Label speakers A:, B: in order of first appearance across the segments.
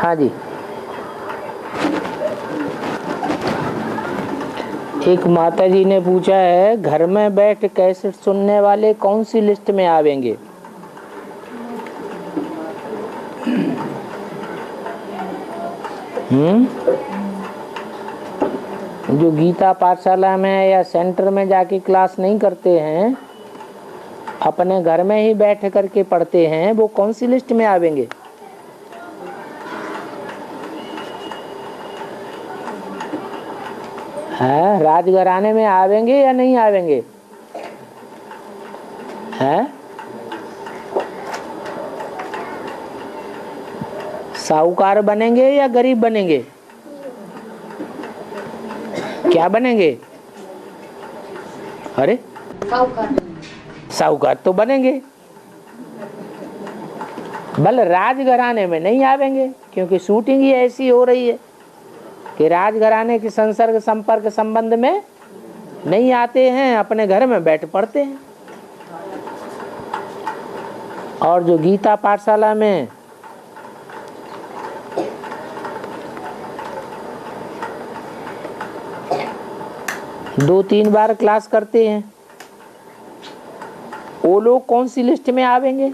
A: हाँ जी, एक माता जी ने पूछा है, घर में बैठ कैसेट सुनने वाले कौन सी लिस्ट में आवेंगे? जो गीता पाठशाला में या सेंटर में जाके क्लास नहीं करते हैं, अपने घर में ही बैठ करके पढ़ते हैं, वो कौन सी लिस्ट में आवेंगे? है राजघराने में आवेंगे या नहीं आवेंगे? हैं? साहूकार बनेंगे या गरीब बनेंगे? क्या बनेंगे? अरे साहूकार तो बनेंगे, बल राजघराने में नहीं आवेंगे, क्योंकि शूटिंग ही ऐसी हो रही है कि राजघराने के संसर्ग संपर्क संबंध में नहीं आते हैं, अपने घर में बैठ पढ़ते हैं। और जो गीता पाठशाला में दो तीन बार क्लास करते हैं, वो लोग कौन सी लिस्ट में आवेंगे?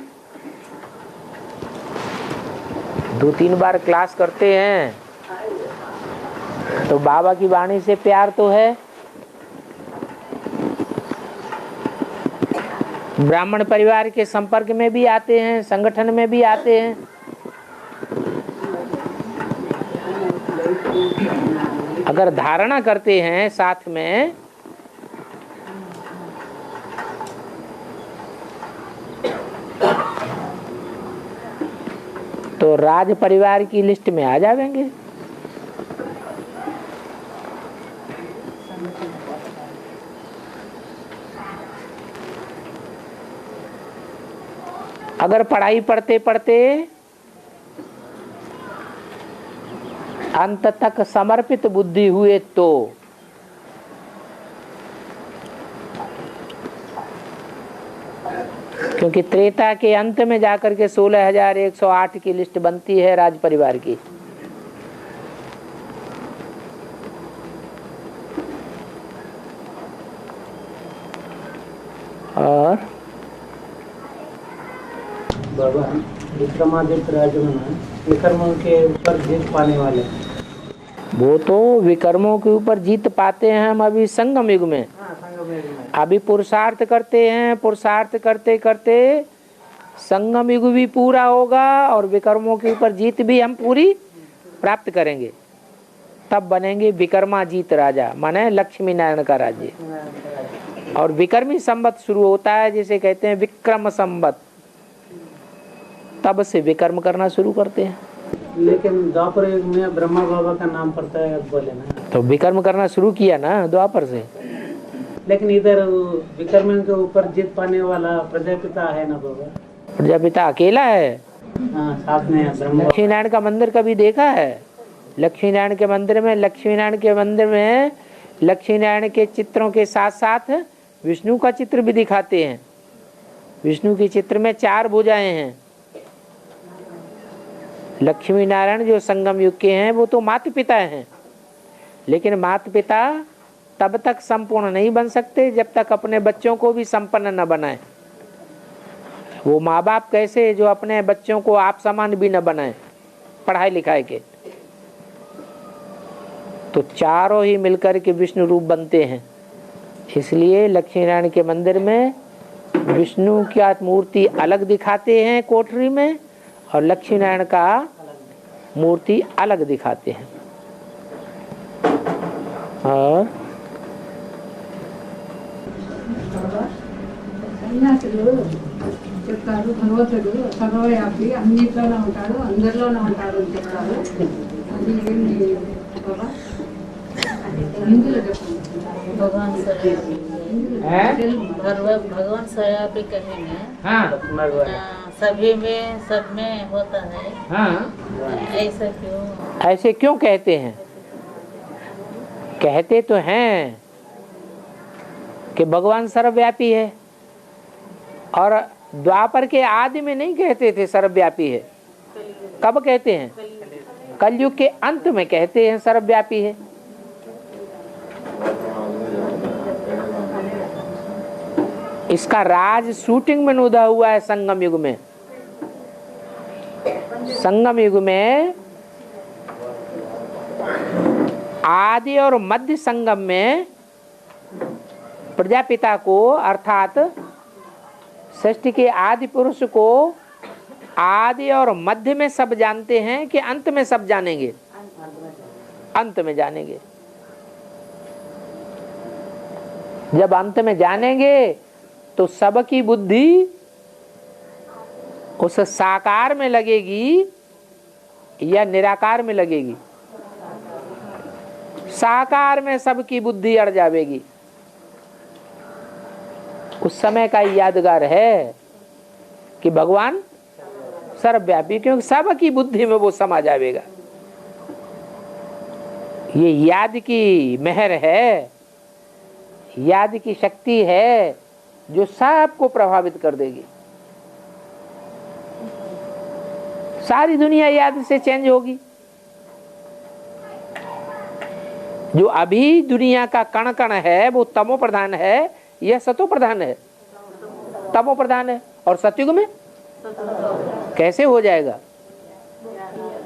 A: दो तीन बार क्लास करते हैं तो बाबा की वाणी से प्यार तो है, ब्राह्मण परिवार के संपर्क में भी आते हैं, संगठन में भी आते हैं। अगर धारणा करते हैं साथ में तो राज परिवार की लिस्ट में आ जाएंगे। अगर पढ़ाई पढ़ते पढ़ते अंत तक समर्पित बुद्धि हुए तो क्योंकि त्रेता के अंत में जाकर के 16,108 की लिस्ट बनती है राज परिवार की। और
B: बाबा विक्रमादित्य राजा में विक्रमों के ऊपर जीत पाने वाले,
A: वो तो विक्रमों के ऊपर जीत पाते हैं हम अभी संगम युग में। अभी पुरुषार्थ करते हैं, पुरुषार्थ करते करते संगम युग भी पूरा होगा और विक्रमों के ऊपर जीत भी हम पूरी प्राप्त करेंगे, तब बनेंगे विक्रमाजीत राजा, माने लक्ष्मी नारायण का राज्य। और विक्रमी संवत शुरू होता है, जिसे कहते हैं विक्रम संवत, तब से विक्रम करना शुरू करते हैं।
B: लेकिन द्वापर युग में ब्रह्मा बाबा का नाम पड़ता है बोले ना,
A: तो विक्रम करना शुरू किया ना द्वापर से।
B: लेकिन इधर विक्रम के ऊपर जीत पाने वाला प्रजापिता है ना बाबा?
A: प्रजापिता अकेला है।
B: साथ में
A: लक्ष्मी नारायण का मंदिर कभी देखा है? लक्ष्मी नारायण के मंदिर में लक्ष्मी नारायण के चित्रों के साथ साथ विष्णु का चित्र भी दिखाते हैं। विष्णु के चित्र में 4 भुजाएं हैं। लक्ष्मी नारायण जो संगम युग के हैं वो तो माता पिता हैं, लेकिन माता पिता तब तक संपूर्ण नहीं बन सकते जब तक अपने बच्चों को भी संपन्न न बनाए। वो माँ बाप कैसे जो अपने बच्चों को आप समान भी न बनाए पढ़ाई लिखाई के, तो चारों ही मिलकर के विष्णु रूप बनते हैं। इसलिए लक्ष्मी नारायण के मंदिर में विष्णु की मूर्ति अलग दिखाते हैं कोठरी में, और लक्ष्मी नारायण का मूर्ति अलग दिखाते हैं। और
C: చెప్తారు భగవంతుడు సర్వవ్యాపి అన్నిట్లోనే ఉంటాడు, అందరిలోనే ఉంటాడు అని చెప్తారు. అది ఏంటి బాబా? హిందీలో చెప్పండి.
D: भगवान सर्वव्यापी कहेंगे। सभी में सब में होता है। ऐसा क्यों?
A: ऐसे क्यों कहते हैं? कहते तो हैं कि भगवान सर्वव्यापी है, और द्वापर के आदि में नहीं कहते थे सर्वव्यापी है। कब कहते हैं? कलयुग के अंत में कहते हैं सर्वव्यापी है। इसका राज शूटिंग में उदा हुआ है संगम युग में। संगम युग में आदि और मध्य संगम में प्रजापिता को अर्थात सृष्टि के आदि पुरुष को आदि और मध्य में सब जानते हैं कि अंत में सब जानेंगे? अंत में जानेंगे। जब अंत में जानेंगे तो सबकी बुद्धि उस साकार में लगेगी या निराकार में लगेगी? साकार में सबकी बुद्धि अड़ जाएगी। उस समय का यादगार है कि भगवान सर्वव्यापी, क्योंकि सबकी बुद्धि में वो समा जाएगा। ये याद की मेहर है, याद की शक्ति है जो सबको प्रभावित कर देगी। सारी दुनिया याद से चेंज होगी। जो अभी दुनिया का कण कण है वो तमो प्रधान है या सतो प्रधान है? तमो प्रधान है। और सतयुग में कैसे हो जाएगा?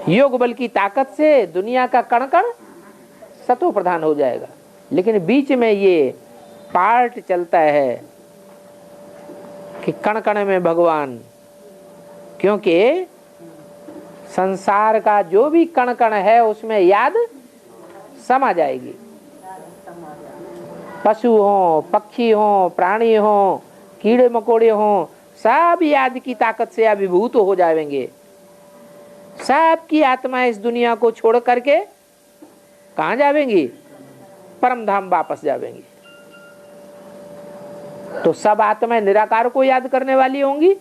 A: योग बल की ताकत से दुनिया का कण कण सतो प्रधान हो जाएगा। लेकिन बीच में ये पार्ट चलता है कि कण कण में भगवान, क्योंकि संसार का जो भी कण कण है उसमें याद समा जाएगी। पशु हो, पक्षी हो, प्राणी हो, कीड़े मकोड़े हो, सब याद की ताकत से अभिभूत हो जाएंगे। सबकी आत्मा इस दुनिया को छोड़ करके कहाँ जाएंगी? परम धाम वापस जाएंगी। तो सब आत्माएं निराकार को याद करने वाली होंगी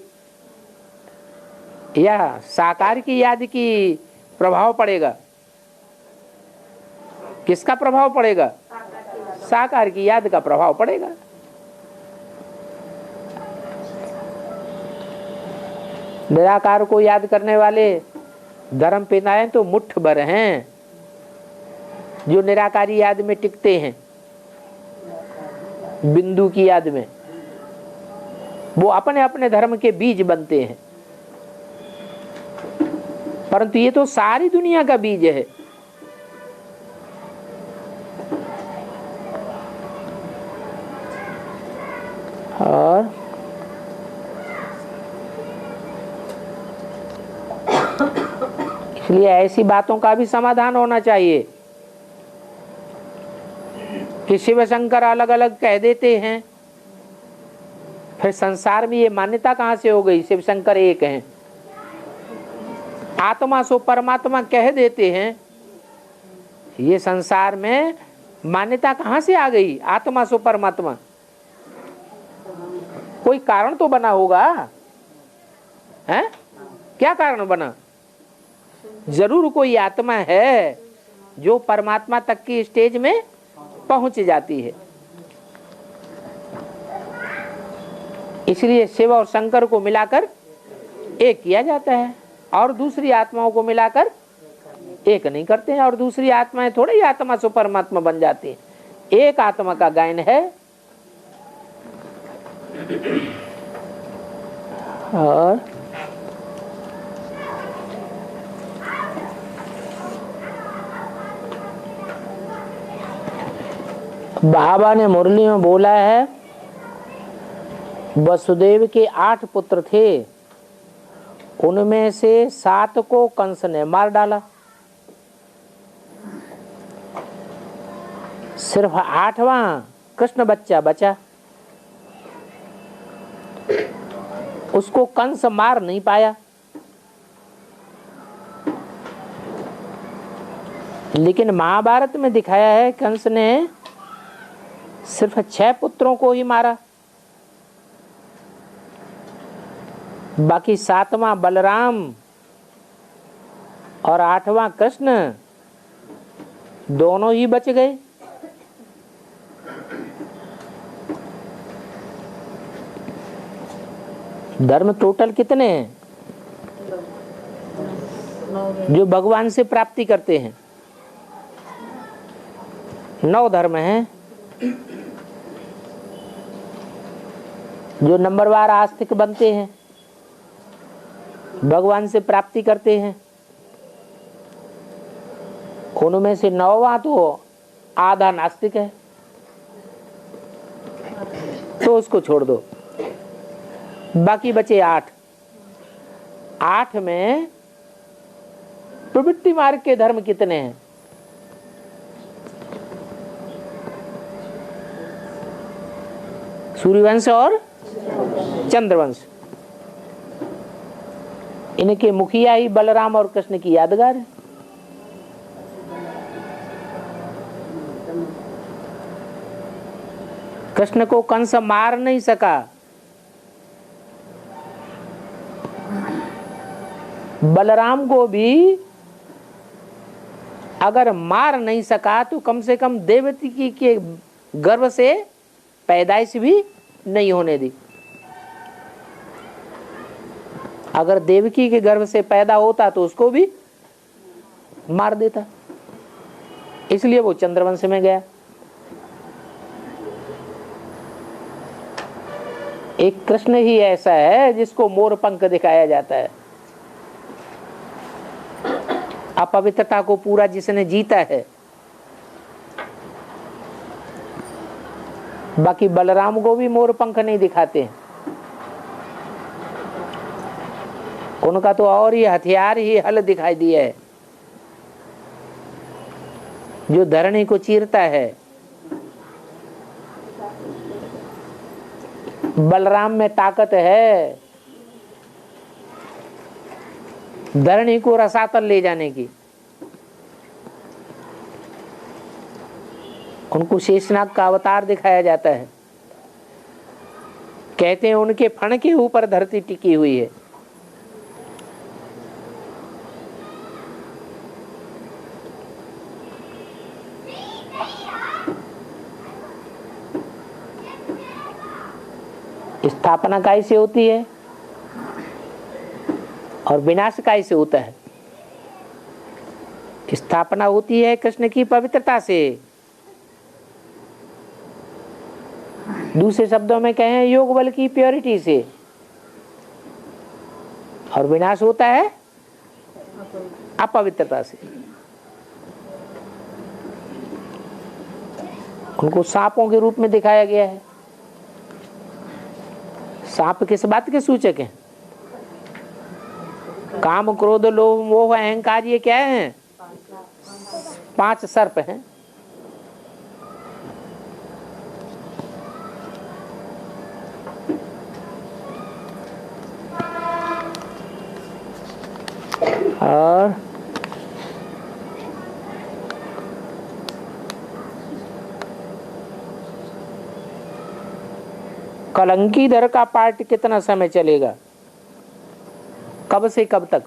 A: या साकार की याद की प्रभाव पड़ेगा? किसका प्रभाव पड़ेगा? साकार की याद का प्रभाव पड़ेगा। निराकार को याद करने वाले धर्म पिताएं तो मुट्ठ भर हैं जो निराकारी याद में टिकते हैं, बिंदु की याद में। वो अपने अपने धर्म के बीज बनते हैं, परंतु ये तो सारी दुनिया का बीज है। और इसलिए ऐसी बातों का भी समाधान होना चाहिए कि शिव शंकर अलग अलग कह देते हैं, फिर संसार में ये मान्यता कहां से हो गई? शिव शंकर एक हैं। आत्मा सो परमात्मा कह देते हैं, ये संसार में मान्यता कहां से आ गई? आत्मा सो परमात्मा। कोई कारण तो बना होगा, है? क्या कारण बना? जरूर कोई आत्मा है जो परमात्मा तक की स्टेज में पहुंच जाती है। इसलिए शिव और शंकर को मिलाकर एक किया जाता है और दूसरी आत्माओं को मिलाकर एक नहीं करते हैं। और दूसरी आत्माएं थोड़ी ही आत्मा से परमात्मा बन जाती है। एक आत्मा का गायन है। और बाबा ने मुरली में बोला है, वसुदेव के 8 पुत्र थे, उनमें से 7 को कंस ने मार डाला। सिर्फ 8वां कृष्ण बच्चा बचा, उसको कंस मार नहीं पाया। लेकिन महाभारत में दिखाया है कंस ने सिर्फ 6 पुत्रों को ही मारा, बाकी 7वां बलराम और 8वां कृष्ण दोनों ही बच गए। धर्म टोटल कितने हैं? जो भगवान से प्राप्ति करते हैं। 9 धर्म हैं जो नंबरवार आस्तिक बनते हैं, भगवान से प्राप्ति करते हैं। उनमें से 9वां तो आधा नास्तिक है, तो उसको छोड़ दो। बाकी बचे 8। 8 में प्रवृत्ति मार्ग के धर्म कितने हैं? सूर्यवंश और चंद्रवंश। इनके मुखिया ही बलराम और कृष्ण की यादगार है। कृष्ण को कंस मार नहीं सका, बलराम को भी अगर मार नहीं सका तो कम से कम देवकी के गर्भ से पैदाइश भी नहीं होने दी। अगर देवकी के गर्भ से पैदा होता तो उसको भी मार देता, इसलिए वो चंद्रवंश में गया। एक कृष्ण ही ऐसा है जिसको मोर पंख दिखाया जाता है। अपवित्रता को पूरा जिसने जीता है। बाकी बलराम को भी मोर पंख नहीं दिखाते हैं, उनका तो और ही हथियार ही हल दिखाई दिया है जो धरणी को चीरता है। बलराम में ताकत है धरणी को रसातल ले जाने की। उनको शेषनाग का अवतार दिखाया जाता है। कहते हैं उनके फण के ऊपर धरती टिकी हुई है। स्थापना कैसे होती है और विनाश कैसे होता है? स्थापना होती है कृष्ण की पवित्रता से। दूसरे शब्दों में कहें योग बल की प्योरिटी से। और विनाश होता है अपवित्रता से। उनको सांपों के रूप में दिखाया गया है। सांप किस बात के सूचक हैं? काम, क्रोध, लोभ, मोह, अहंकार, ये क्या हैं? 5 सर्प हैं। और कलंकी धर का पाठ कितना समय चलेगा? कब से कब तक?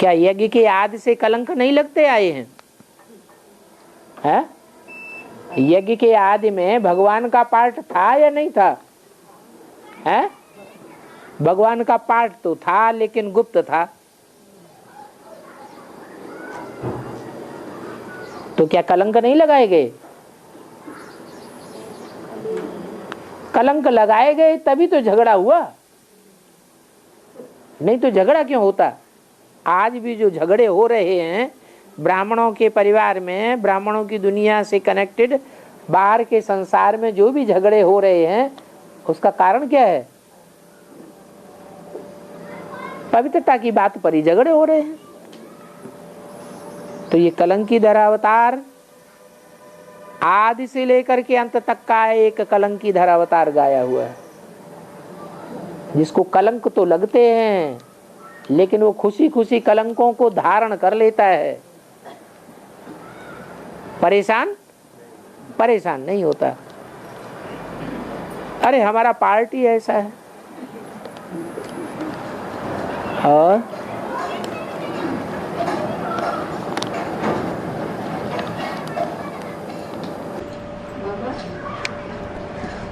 A: क्या यज्ञ के आदि से कलंक नहीं लगते आए हैं? है? यज्ञ के आदि में भगवान का पाठ था या नहीं था? है? भगवान का पाठ तो था लेकिन गुप्त था। तो क्या कलंक नहीं लगाए गए? कलंक लगाए गए तभी तो झगड़ा हुआ, नहीं तो झगड़ा क्यों होता? आज भी जो झगड़े हो रहे हैं ब्राह्मणों के परिवार में, ब्राह्मणों की दुनिया से कनेक्टेड बाहर के संसार में जो भी झगड़े हो रहे हैं, उसका कारण क्या है? पवित्रता की बात पर ही झगड़े हो रहे हैं। तो ये कलंकी धर अवतार आदि से लेकर के अंत तक का एक कलंकी धर अवतार गाया हुआ है, जिसको कलंक तो लगते हैं लेकिन वो खुशी खुशी कलंकों को धारण कर लेता है। परेशान नहीं होता। अरे हमारा पार्टी ऐसा है। और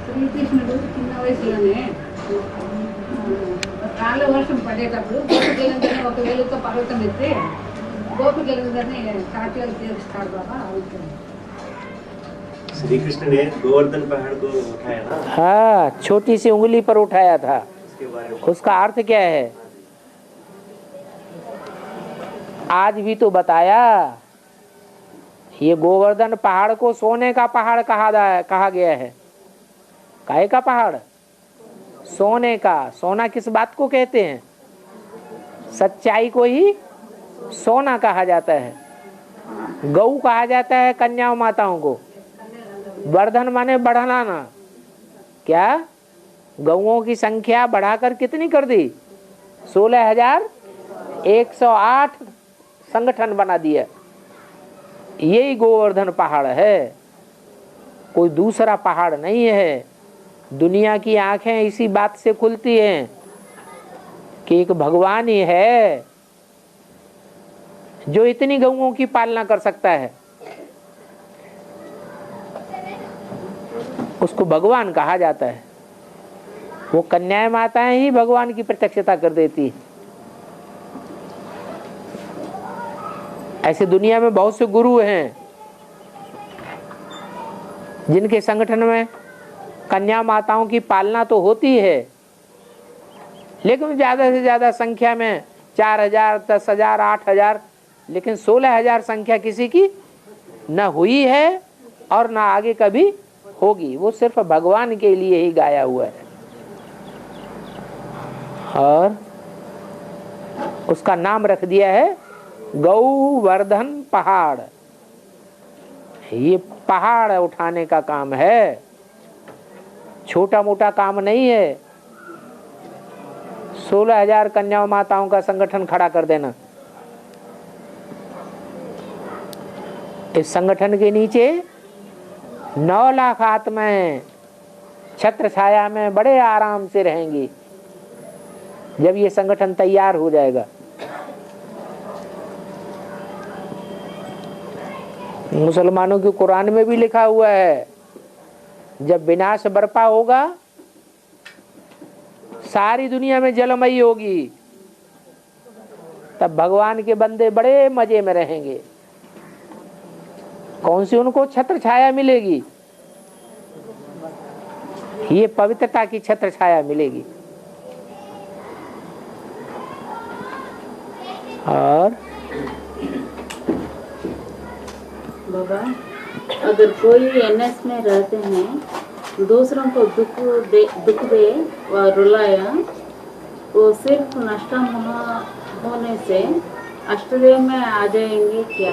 C: శ్రీకృష్ణుడు చిన్న వయసులోనే రాళ్ళ వర్షం పడేటప్పుడు గోపికలందరినీ ఒక వేలుతో పర్వతం ఎత్తి గోపికలందరినీ కాటిలో తీరుస్తాడు బాబా.
E: श्री कृष्ण ने गोवर्धन पहाड़ को उठाया ना,
A: हाँ, छोटी सी उंगली पर उठाया था।
E: उसके बारे में
A: उसका अर्थ क्या है? आज भी तो बताया, ये गोवर्धन पहाड़ को सोने का पहाड़ कहा गया है। काहे का पहाड़? सोने का। सोना किस बात को कहते हैं? सच्चाई को ही सोना कहा जाता है। गौ कहा जाता है कन्याओं माताओं को। वर्धन माने बढ़ाना। क्या? गौओं की संख्या बढ़ाकर कितनी कर दी? 16,108 संगठन बना दिया। यही गोवर्धन पहाड़ है, कोई दूसरा पहाड़ नहीं है। दुनिया की आंखें इसी बात से खुलती हैं कि एक भगवान ही है जो इतनी गौओं की पालना कर सकता है। उसको भगवान कहा जाता है। वो कन्याएं माताएं ही भगवान की प्रत्यक्षता कर देती। ऐसे दुनिया में बहुत से गुरु हैं जिनके संगठन में कन्या माताओं की पालना तो होती है, लेकिन ज्यादा से ज्यादा संख्या में 4,000, 10,000, 8,000, लेकिन 16,000 संख्या किसी की न हुई है और न आगे कभी होगी। वो सिर्फ भगवान के लिए ही गाया हुआ है। और उसका नाम रख दिया है गौवर्धन पहाड़। ये पहाड़ उठाने का काम है, छोटा मोटा काम नहीं है। 16,000 कन्याओं माताओं का संगठन खड़ा कर देना। इस संगठन के नीचे 9 लाख आत्माएं छत्र छाया में बड़े आराम से रहेंगी जब ये संगठन तैयार हो जाएगा। मुसलमानों के कुरान में भी लिखा हुआ है, जब विनाश बरपा होगा सारी दुनिया में जलमयी होगी, तब भगवान के बंदे बड़े मजे में रहेंगे। कौन सी उनको छत्र छाया मिलेगी? ये पवित्रता की छत्र छाया मिलेगी। और
D: बाबा, अगर कोई एनएस में रहते हैं, दूसरों को दुख दे व रुलाया, वो सिर्फ नष्ट होने से अष्टदेव में आ जाएंगे क्या?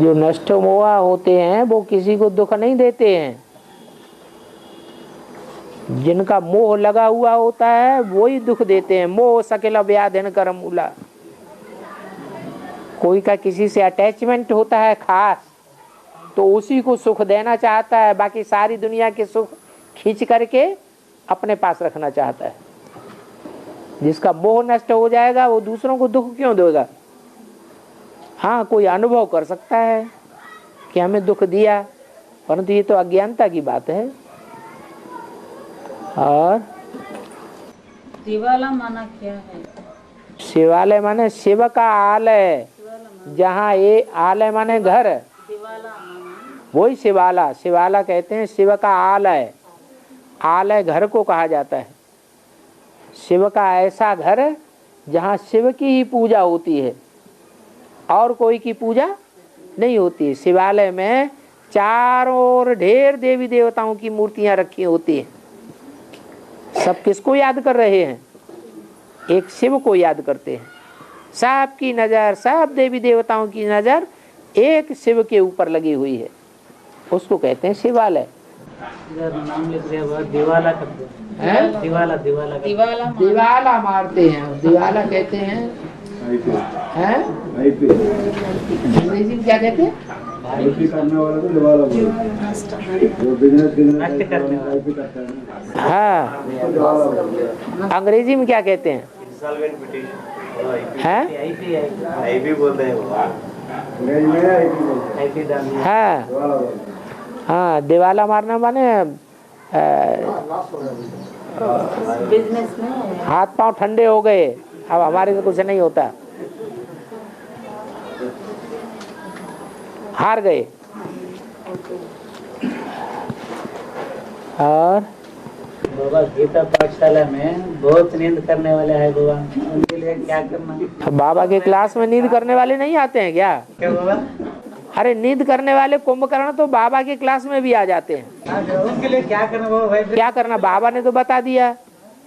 A: जो नष्ट मोहा होते हैं वो किसी को दुख नहीं देते हैं। जिनका मोह लगा हुआ होता है वही दुख देते हैं। मोह सकेला व्याधन कर मूला। कोई का किसी से अटैचमेंट होता है खास, तो उसी को सुख देना चाहता है, बाकी सारी दुनिया के सुख खींच करके अपने पास रखना चाहता है। जिसका मोह नष्ट हो जाएगा वो दूसरों को दुख क्यों देगा? हाँ, कोई अनुभव कर सकता है कि हमें दुख दिया, परंतु ये तो अज्ञानता की बात है। और
D: शिवाला माना क्या है?
A: शिवालय माने शिव का आलय, जहाँ ये आलय माने घर, वही शिवाला। शिवाला कहते हैं शिव का आलय। आलय घर को कहा जाता है। शिव का ऐसा घर जहाँ शिव की ही पूजा होती है और कोई की पूजा नहीं होती। शिवालय में चारों ओर ढेर देवी देवताओं की मूर्तियां रखी होती हैं। सब किसको याद कर रहे हैं? एक शिव को याद करते हैं। सब की नजर, सब देवी देवताओं की नजर एक शिव के ऊपर लगी हुई है, उसको कहते हैं शिवालय।
B: नाम लिख रहे हैं, दिवाला करते हैं। दिवाला दिवाला
D: दिवाला
A: दिवाला मारते हैं, दिवाला कहते हैं। अंग्रेजी में क्या कहते हैं?
F: करने वाला तो दिवाला बोलते हैं। जो बिजनेस
B: नष्ट करने वाला।
A: हाँ, अंग्रेजी में क्या कहते हैं?
E: इंसॉल्वेंट पिटीशन,
A: हैं?
E: आईपी बोलते हैं।
B: आईपी डालना।
A: हाँ हाँ, दिवाला मारना माने
D: बिजनेस में
A: हाथ पांव ठंडे हो गए, अब हमारे से कुछ नहीं होता, हार गए। और
B: बाबा गीता पाठशाला में बहुत नींद करने वाले हैं बाबा, उनके लिए क्या करना?
A: बाबा के क्लास में नींद करने वाले नहीं आते हैं क्या?
B: क्या बाबा?
A: अरे नींद करने वाले कुंभकर्ण तो बाबा के क्लास में भी आ जाते हैं।
B: हाँ, उनके लिए क्या करना बाबा भाई?
A: क्या करना, बाबा ने तो बता दिया।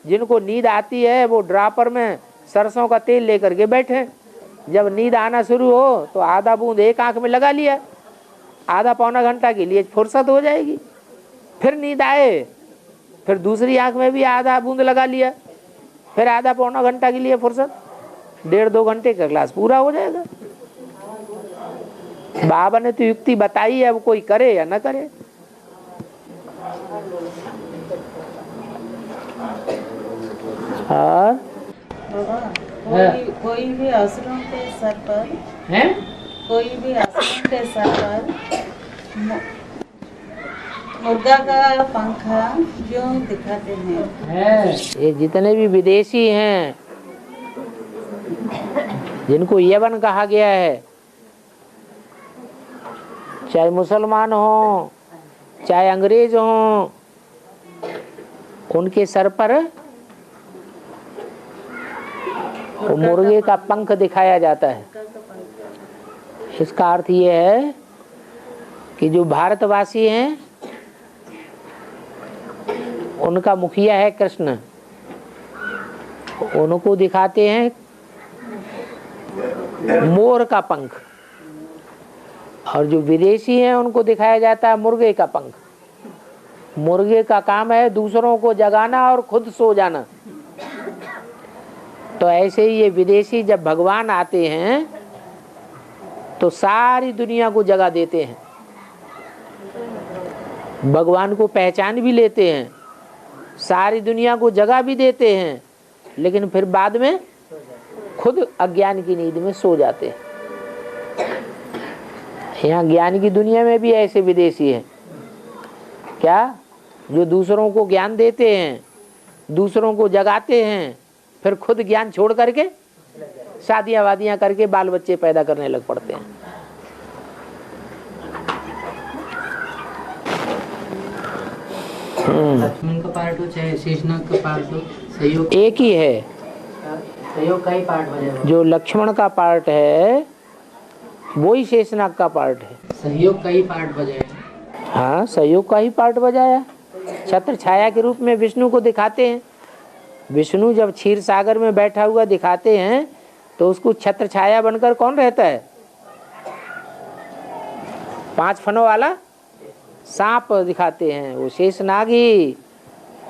A: जिनको नींद आती है वो ड्रापर में सरसों का तेल लेकर के बैठे, जब नींद आना शुरू हो तो आधा बूंद एक आंख में लगा लिया, आधा पौना घंटा के लिए फुर्सत हो जाएगी। फिर नींद आए, फिर दूसरी आंख में भी आधा बूंद लगा लिया, फिर आधा पौना घंटा के लिए फुर्सत, 1.5-2 घंटे का क्लास पूरा हो जाएगा। बाबा ने तो युक्ति बताई है, अब कोई करे या न करे। और
D: कोई भी असुरों के सर पर
A: हैं?
D: कोई भी असुरों के सर पर मुर्गा का पंखा क्यों दिखाते हैं?
A: ये जितने भी विदेशी हैं जिनको यवन कहा गया है, चाहे मुसलमान हो चाहे अंग्रेज हो, उनके सर पर मुर्गे का पंख दिखाया जाता है। इसका अर्थ ये है कि जो भारतवासी हैं उनका मुखिया है कृष्ण, उनको दिखाते हैं मोर का पंख, और जो विदेशी हैं उनको दिखाया जाता है मुर्गे का पंख। मुर्गे का काम है दूसरों को जगाना और खुद सो जाना। तो ऐसे ही ये विदेशी जब भगवान आते हैं तो सारी दुनिया को जगा देते हैं, भगवान को पहचान भी लेते हैं, सारी दुनिया को जगा भी देते हैं, लेकिन फिर बाद में खुद अज्ञान की नींद में सो जाते हैं। यहाँ ज्ञान की दुनिया में भी ऐसे विदेशी हैं क्या, जो दूसरों को ज्ञान देते हैं, दूसरों को जगाते हैं, फिर खुद ज्ञान छोड़ करके शादियां वादियां करके बाल बच्चे पैदा करने लग पड़ते हैं।
G: लक्ष्मण का पार्ट हो चाहे शेषनाग का पार्ट हो, सहयोग
A: एक ही है।
G: सहयोग का ही पार्ट बजेगा।
A: जो लक्ष्मण का पार्ट है वही शेषनाग का पार्ट है।
G: सहयोग का ही पार्ट बजाया।
A: हाँ, सहयोग का ही पार्ट बजाया। छत्र छाया के रूप में विष्णु को दिखाते हैं। विष्णु जब क्षीर सागर में बैठा हुआ दिखाते हैं तो उसको छत्र छाया बनकर कौन रहता है? 5 फनों वाला सांप दिखाते हैं, वो शेषनाग ही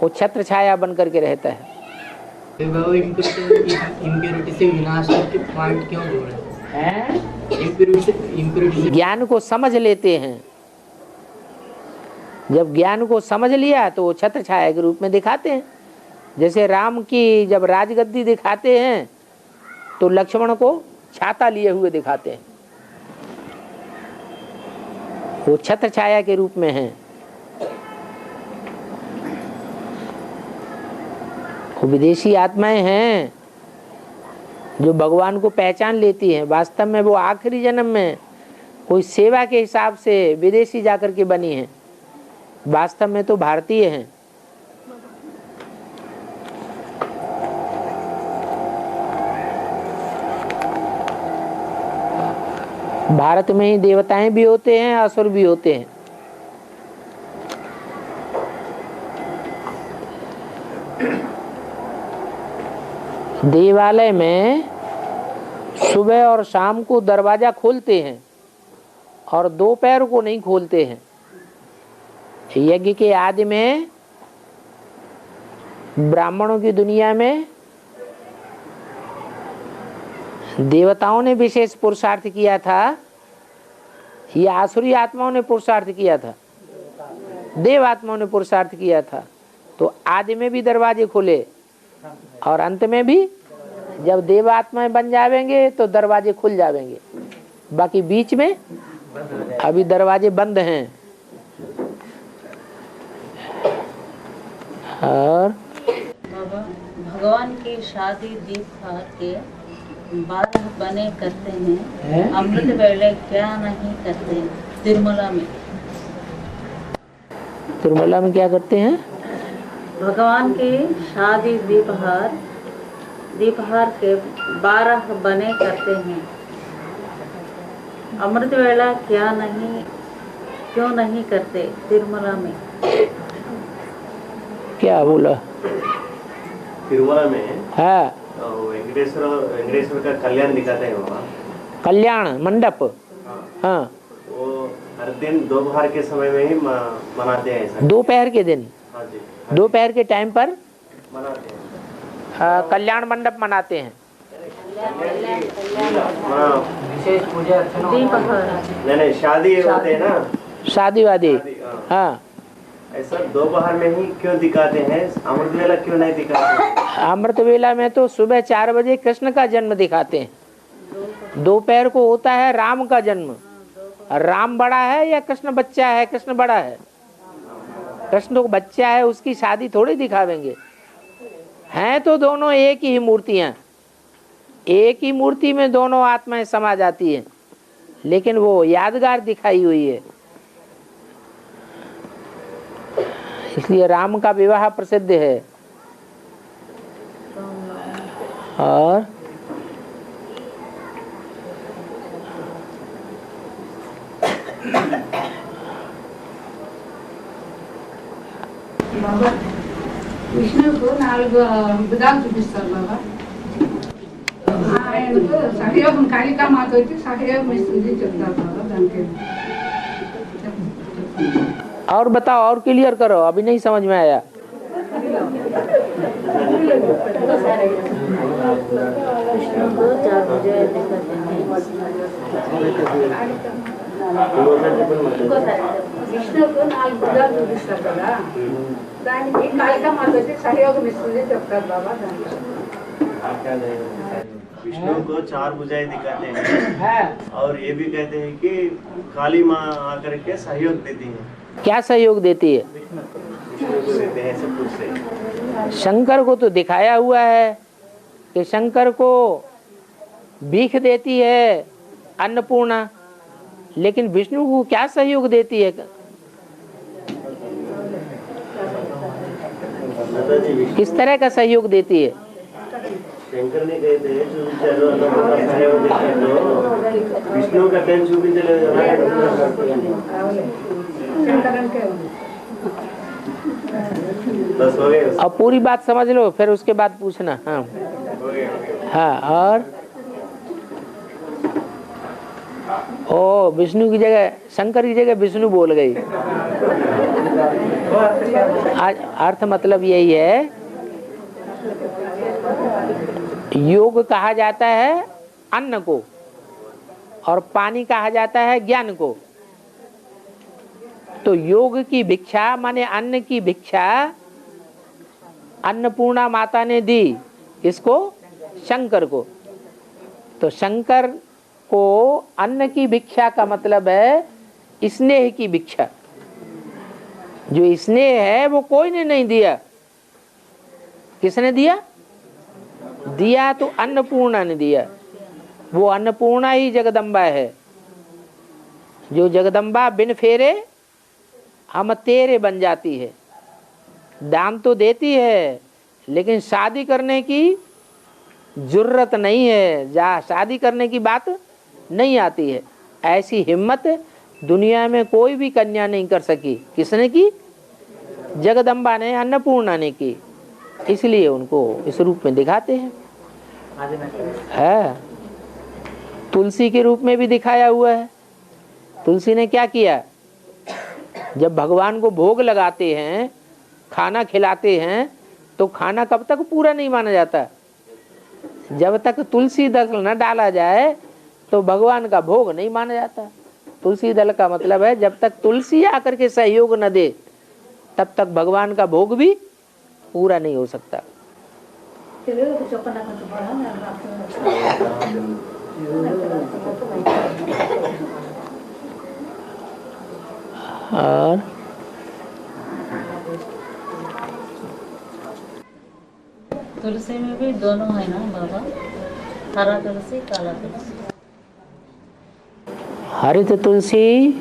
A: वो छत्र छाया बनकर के रहता है।
G: इम्प्योरिटी से विनाश करके पॉइंट क्यों बोल रहे हैं? इम्प्योरिटी
A: ज्ञान को समझ लेते हैं, जब ज्ञान को समझ लिया तो वो छत्र छाया के रूप में दिखाते हैं। जैसे राम की जब राजगद्दी दिखाते हैं तो लक्ष्मण को छाता लिए हुए दिखाते हैं, वो छत्र छाया के रूप में है। वो विदेशी आत्माएं हैं जो भगवान को पहचान लेती हैं। वास्तव में वो आखिरी जन्म में कोई सेवा के हिसाब से विदेशी जाकर के बनी हैं, वास्तव में तो भारतीय हैं। भारत में ही देवताएं भी होते हैं, असुर भी होते हैं। देवालय में सुबह और शाम को दरवाजा खोलते हैं और दोपहर को नहीं खोलते हैं। यज्ञ के आदि में ब्राह्मणों की दुनिया में देवताओं ने विशेष पुरुषार्थ किया था, या आसुरी आत्माओं ने पुरुषार्थ किया था? देव आत्माओं ने पुरुषार्थ किया था। तो आदि में भी दरवाजे खुले और अंत में भी जब देव आत्माएं बन जावेंगे तो दरवाजे खुल जावेंगे। बाकी बीच में अभी दरवाजे बंद हैं। और
D: बाबा भगवान की शादी दीपहार के 12 बने करते हैं, अमृत वेले क्या नहीं करते तिरुमला में?
A: तिरुमला में क्या करते हैं?
D: भगवान की शादी दीपहार के 12 बने करते हैं, अमृत वेला क्यों नहीं करते तिरुमला में?
A: क्या बोला?
E: तिरुमला में
A: हाँ,
E: वेंकटेश्वर का कल्याण दिखाते हैं वहाँ।
A: कल्याण मंडप। हाँ,
E: वो हर दिन दोपहर के समय में ही मनाते हैं ऐसा।
A: दोपहर के दिन,
E: हाँ जी,
A: दोपहर के टाइम पर
E: मनाते हैं।
A: कल्याण मंडप मनाते हैं।
G: विशेष पूजा अर्चना
D: दीपहार
E: नहीं, शादी होते हैं ना,
A: शादी वादी।
E: शादी, हाँ।
A: हाँ,
E: ऐसा दोपहर में ही क्यों दिखाते हैं? अमृत वेला क्यों नहीं दिखाते?
A: अमृत वेला में तो सुबह 4 बजे कृष्ण का जन्म दिखाते हैं। दोपहर को होता है राम का जन्म। राम बड़ा है या कृष्ण बच्चा है? कृष्ण बड़ा है। कृष्ण को बच्चा है, उसकी शादी थोड़ी दिखावेंगे। हैं तो दोनों एक ही मूर्तियां, एक ही मूर्ति में दोनों आत्माएं समा जाती हैं, लेकिन वो यादगार दिखाई हुई है। इसलिए राम का विवाह प्रसिद्ध है। और
C: బాబా విష్ణువుకు 4 భుజాలు చూపిస్తారు బాబా. ఆయనకు సహయోగం కాళికామాత వచ్చి సహయోగం ఇస్తుంది చెప్తారు బాబా. దానికి
A: और बताओ, और क्लियर करो, अभी नहीं समझ में आया।
D: विष्णु को 4 भुजाएं दिखाते हैं।
C: విష్ణువుకు 4 భుజాలు చూపిస్తారు కదా, దానికి కాళికామాత వచ్చి సహయోగం ఇస్తుంది చెప్తారు బాబా. దానికి
E: विष्णु को 4 भुजाएं दिखाते हैं और ये भी कहते हैं कि काली माँ आकर के सहयोग देती है।
A: क्या सहयोग देती है?
E: विष्णु को देते हैं सब कुछ से।
A: शंकर को तो दिखाया हुआ है कि शंकर को भीख देती है अन्नपूर्णा, लेकिन विष्णु को क्या सहयोग देती है? किस तरह का सहयोग देती है?
E: शंकर ने कहते हैं చూపించారు అన్నమాట సహాయం చేశారు విష్ణు का टाइम చూపించలేదు కదా
C: శంకరంకే ఉంది.
E: बस हो गए
A: अब पूरी बात समझ लो, फिर उसके बाद पूछना। हाँ हाँ, और ओ विष्णु की जगह शंकर की जगह विष्णु बोल गई। आज अर्थ मतलब यही है, योग कहा जाता है अन्न को और पानी कहा जाता है ज्ञान को। तो योग की भिक्षा माने अन्न की भिक्षा अन्नपूर्णा माता ने दी इसको, शंकर को। तो शंकर को अन्न की भिक्षा का मतलब है स्नेह की भिक्षा। जो स्नेह है वो कोई ने नहीं दिया। किसने दिया? दिया तो अन्नपूर्णा ने दिया। वो अन्नपूर्णा ही जगदम्बा है। जो जगदम्बा बिन फेरे हम तेरे बन जाती है। दान तो देती है, लेकिन शादी करने की जरूरत नहीं है, जा शादी करने की बात नहीं आती है। ऐसी हिम्मत दुनिया में कोई भी कन्या नहीं कर सकी। किसने की? जगदम्बा ने, अन्नपूर्णा ने की। इसलिए उनको इस रूप में दिखाते हैं। है तुलसी के रूप में भी दिखाया हुआ है। तुलसी ने क्या किया? जब भगवान को भोग लगाते हैं, खाना खिलाते हैं, तो खाना कब तक पूरा नहीं माना जाता? जब तक तुलसी दल न डाला जाए तो भगवान का भोग नहीं माना जाता। तुलसी दल का मतलब है जब तक तुलसी आकर के सहयोग न दे तब तक भगवान का भोग भी पूरा नहीं हो सकता। और
D: तुलसी में भी दोनों है ना बाबा, हरा तुलसी काला तुलसी।
A: हरित तुलसी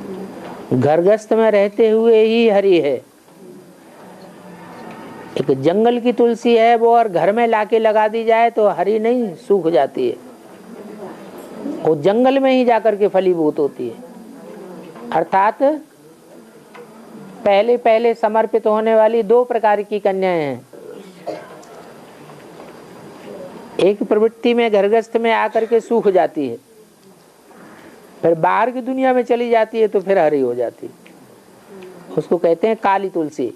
A: घरगस्त में रहते हुए ही हरी है। एक जंगल की तुलसी है वो, और घर में लाके लगा दी जाए तो हरी नहीं, सूख जाती है। वो जंगल में ही जाकर के फलीभूत होती है। अर्थात पहले पहले समर्पित होने वाली दो प्रकार की कन्याएं हैं। एक प्रवृत्ति में घरगस्त में आकर के सूख जाती है, फिर बाहर की दुनिया में चली जाती है तो फिर हरी हो जाती है। उसको कहते हैं काली तुलसी।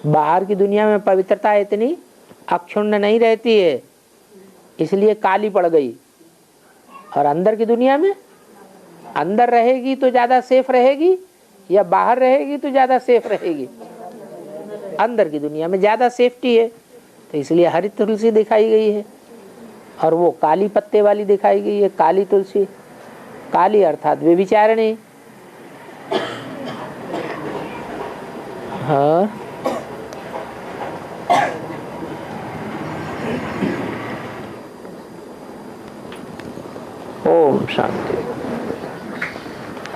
A: बाहर की दुनिया में पवित्रता इतनी अक्षुण्ण नहीं रहती है, इसलिए काली पड़ गई। और अंदर की दुनिया में, अंदर रहेगी तो ज्यादा सेफ रहेगी या बाहर रहेगी तो ज्यादा सेफ रहेगी? अंदर की दुनिया में ज्यादा सेफ्टी है, तो इसलिए हरी तुलसी दिखाई गई है। और वो काली पत्ते वाली दिखाई गई है, काली तुलसी। काली अर्थात व्यभिचारिणी। हाँ, ओम शांति।